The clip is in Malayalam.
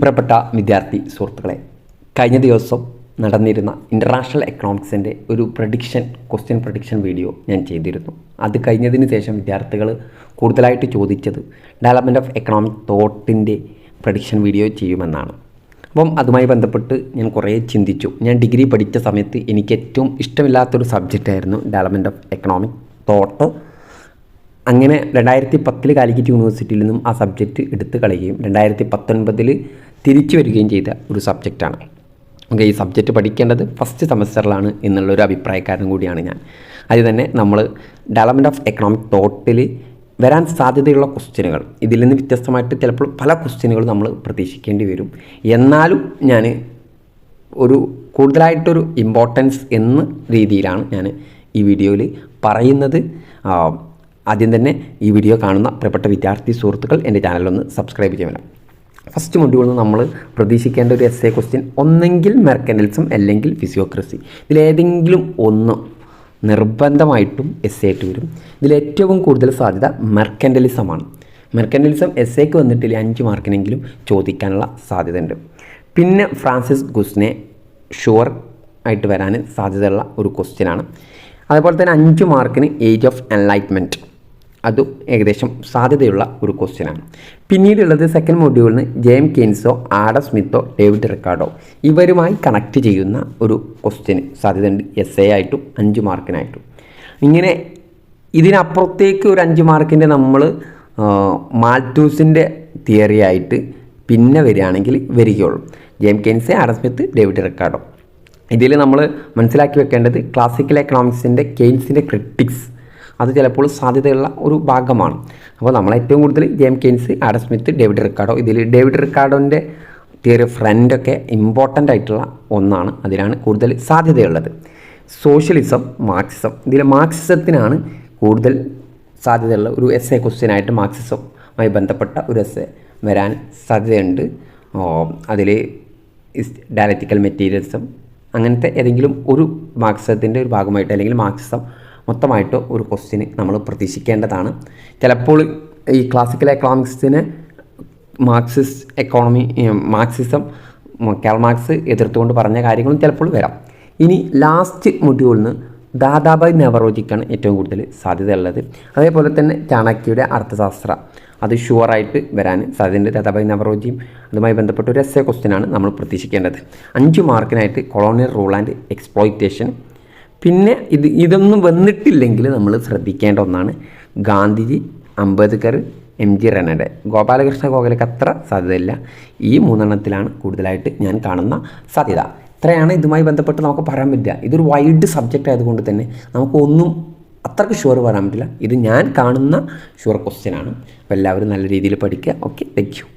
പ്രിയപ്പെട്ട വിദ്യാർത്ഥി സുഹൃത്തുക്കളെ, കഴിഞ്ഞ ദിവസം നടന്നിരുന്ന ഇൻ്റർനാഷണൽ എക്കണോമിക്സിൻ്റെ ഒരു ക്വസ്റ്റ്യൻ പ്രഡിക്ഷൻ വീഡിയോ ഞാൻ ചെയ്തിരുന്നു. അത് കഴിഞ്ഞതിന് ശേഷം വിദ്യാർത്ഥികൾ കൂടുതലായിട്ട് ചോദിച്ചത് ഡെവലപ്മെൻറ്റ് ഓഫ് എക്കണോമിക് തോട്ടിൻ്റെ പ്രഡിക്ഷൻ വീഡിയോ ചെയ്യുമെന്നാണ്. അപ്പം അതുമായി ബന്ധപ്പെട്ട് ഞാൻ കുറേ ചിന്തിച്ചു. ഞാൻ ഡിഗ്രി പഠിച്ച സമയത്ത് എനിക്ക് ഏറ്റവും ഇഷ്ടമില്ലാത്തൊരു സബ്ജക്റ്റായിരുന്നു ഡെവലപ്മെൻറ്റ് ഓഫ് എക്കണോമിക് തോട്ട്. അങ്ങനെ 2010 കാലിക്കറ്റ് യൂണിവേഴ്സിറ്റിയിൽ നിന്നും ആ സബ്ജക്റ്റ് എടുത്തു കളയുകയും 2019 തിരിച്ചു വരികയും ചെയ്ത ഒരു സബ്ജക്റ്റാണ്. ഓക്കെ, ഈ സബ്ജക്റ്റ് പഠിക്കേണ്ടത് ഫസ്റ്റ് സെമസ്റ്ററിലാണ് എന്നുള്ളൊരു അഭിപ്രായക്കാരനും കൂടിയാണ് ഞാൻ. അത് തന്നെ നമ്മൾ ഡെവലപ്മെൻറ്റ് ഓഫ് എക്കണോമിക് തോട്ടിൽ വരാൻ സാധ്യതയുള്ള ക്വസ്റ്റ്യനുകൾ, ഇതിൽ നിന്ന് വ്യത്യസ്തമായിട്ട് ചിലപ്പോൾ പല ക്വസ്റ്റ്യനുകൾ നമ്മൾ പ്രതീക്ഷിക്കേണ്ടി വരും. എന്നാലും ഞാൻ കൂടുതലായിട്ടൊരു ഇമ്പോർട്ടൻസ് എന്ന രീതിയിലാണ് ഞാൻ ഈ വീഡിയോയിൽ പറയുന്നത്. ആദ്യം തന്നെ ഈ വീഡിയോ കാണുന്ന പ്രിയപ്പെട്ട വിദ്യാർത്ഥി സുഹൃത്തുക്കൾ എൻ്റെ ചാനലൊന്ന് സബ്സ്ക്രൈബ് ചെയ്യണം. ഫസ്റ്റ് മൊഡ്യൂളിൽ നിന്ന് നമ്മൾ പ്രതീക്ഷിക്കേണ്ട ഒരു എസ്സേ ക്വസ്റ്റ്യൻ ഒന്നെങ്കിൽ മെർക്കൻറ്റലിസം അല്ലെങ്കിൽ ഫിസിയോക്രസി. ഇതിലേതെങ്കിലും ഒന്ന് നിർബന്ധമായിട്ടും എസ്സേ ആയിട്ട് വരും. ഇതിലേറ്റവും കൂടുതൽ സാധ്യത മെർക്കൻറ്റലിസമാണ്. മെർക്കൻറ്റലിസം എസ്സേക്ക് വന്നിട്ടില്ല 5 മാർക്കിനെങ്കിലും ചോദിക്കാനുള്ള സാധ്യതയുണ്ട്. പിന്നെ ഫ്രാൻസിസ് ഗുസ്നെ ഷുവർ ആയിട്ട് വരാൻ സാധ്യതയുള്ള ഒരു ക്വസ്റ്റ്യനാണ്. അതുപോലെ തന്നെ 5 മാർക്കിന് ഏജ് ഓഫ് എൻലൈറ്റ്മെൻറ്റ്, അതും ഏകദേശം സാധ്യതയുള്ള ഒരു ക്വസ്റ്റ്യനാണ്. പിന്നീടുള്ളത് സെക്കൻഡ് മൊഡ്യൂളിന് ജെയിം കെയ്ൻസോ, ആഡം സ്മിത്തോ, ഡേവിഡ് റിക്കാർഡോ ഇവരുമായി കണക്റ്റ് ചെയ്യുന്ന ഒരു ക്വസ്റ്റ്യന് സാധ്യതയുണ്ട് എസ്സേ ആയിട്ടും 5 മാർക്കിനായിട്ടും. ഇങ്ങനെ ഇതിനപ്പുറത്തേക്ക് ഒരു 5 മാർക്കിൻ്റെ നമ്മൾ മാൽത്തൂസിൻ്റെ തിയറി ആയിട്ട് പിന്നെ വരികയാണെങ്കിൽ വരികയുള്ളൂ. J M Keynes, Adam Smith, David Ricardo. ഇതിൽ നമ്മൾ മനസ്സിലാക്കി വെക്കേണ്ടത് ക്ലാസിക്കൽ എക്കണോമിക്സിൻ്റെ കെയ്ൻസിൻ്റെ ക്രിട്ടിക്സ് അത് ചിലപ്പോൾ സാധ്യതയുള്ള ഒരു ഭാഗമാണ്. അപ്പോൾ നമ്മൾ ഏറ്റവും കൂടുതൽ J M Keynes, Adam Smith, David Ricardo. ഇതിൽ ഡേവിഡ് റിക്കാർഡോൻ്റെ തിയറി ഫ്രണ്ടൊക്കെ ഇമ്പോർട്ടൻ്റ് ആയിട്ടുള്ള ഒന്നാണ്. അതിലാണ് കൂടുതൽ സാധ്യതയുള്ളത്. Socialism, Marxism. ഇതിൽ മാർക്സിസത്തിനാണ് കൂടുതൽ സാധ്യതയുള്ള ഒരു എസ്സേ ക്വസ്റ്റ്യനായിട്ട് മാർക്സിസവുമായി ബന്ധപ്പെട്ട ഒരു എസ്സേ വരാൻ സാധ്യതയുണ്ട്. അതിൽ ഡയലക്റ്റിക്കൽ മെറ്റീരിയലിസം അങ്ങനത്തെ ഏതെങ്കിലും ഒരു മാർക്സിസത്തിൻ്റെ ഒരു ഭാഗമായിട്ട് അല്ലെങ്കിൽ മാർക്സിസം മൊത്തമായിട്ട് ഒരു ക്വസ്റ്റ്യന് നമ്മൾ പ്രതീക്ഷിക്കേണ്ടതാണ്. ചിലപ്പോൾ ഈ ക്ലാസിക്കൽ എക്കണോമിക്സിന് മാർക്സിസം കാൾ മാർക്സ് എതിർത്തുകൊണ്ട് പറഞ്ഞ കാര്യങ്ങളും ചിലപ്പോൾ വരാം. ഇനി ലാസ്റ്റ് മൊഡ്യൂളിന് ദാദാഭായ് നവറോജിക്കാണ് ഏറ്റവും കൂടുതൽ സാധ്യതയുള്ളത്. അതേപോലെ തന്നെ ചാണക്യയുടെ അർത്ഥശാസ്ത്ര, അത് ഷുവറായിട്ട് വരാൻ സാധ്യതയുണ്ട്. ദാദാഭായ് നവറോജിയും അതുമായി ബന്ധപ്പെട്ട ഒരു എസ്സേ ക്വസ്റ്റ്യനാണ് നമ്മൾ പ്രതീക്ഷിക്കേണ്ടത്. 5 മാർക്കിനായിട്ട് കൊളോണിയൽ റൂൾ ആൻഡ് എക്സ്പ്ലോയിറ്റേഷൻ. പിന്നെ ഇതൊന്നും വന്നിട്ടില്ലെങ്കിൽ നമ്മൾ ശ്രദ്ധിക്കേണ്ട ഒന്നാണ് ഗാന്ധിജി, അംബേദ്കർ, MG റെനയുടെ. ഗോപാലകൃഷ്ണ ഗോഖലെക്ക് അത്ര സാധ്യതയില്ല. ഈ 3 എണ്ണത്തിലാണ് കൂടുതലായിട്ട് ഞാൻ കാണുന്ന സാധ്യത. ഇത്രയാണ് ഇതുമായി ബന്ധപ്പെട്ട് നമുക്ക് പറയാൻ പറ്റുക. ഇതൊരു വൈഡ് സബ്ജക്റ്റ് ആയതുകൊണ്ട് തന്നെ നമുക്കൊന്നും അത്രയ്ക്ക് ഷുവർ പറയാൻ പറ്റില്ല. ഇത് ഞാൻ കാണുന്ന ഷുവർ ക്വസ്റ്റ്യനാണ്. അപ്പോൾ എല്ലാവരും നല്ല രീതിയിൽ പഠിക്കുക. Okay, thank you.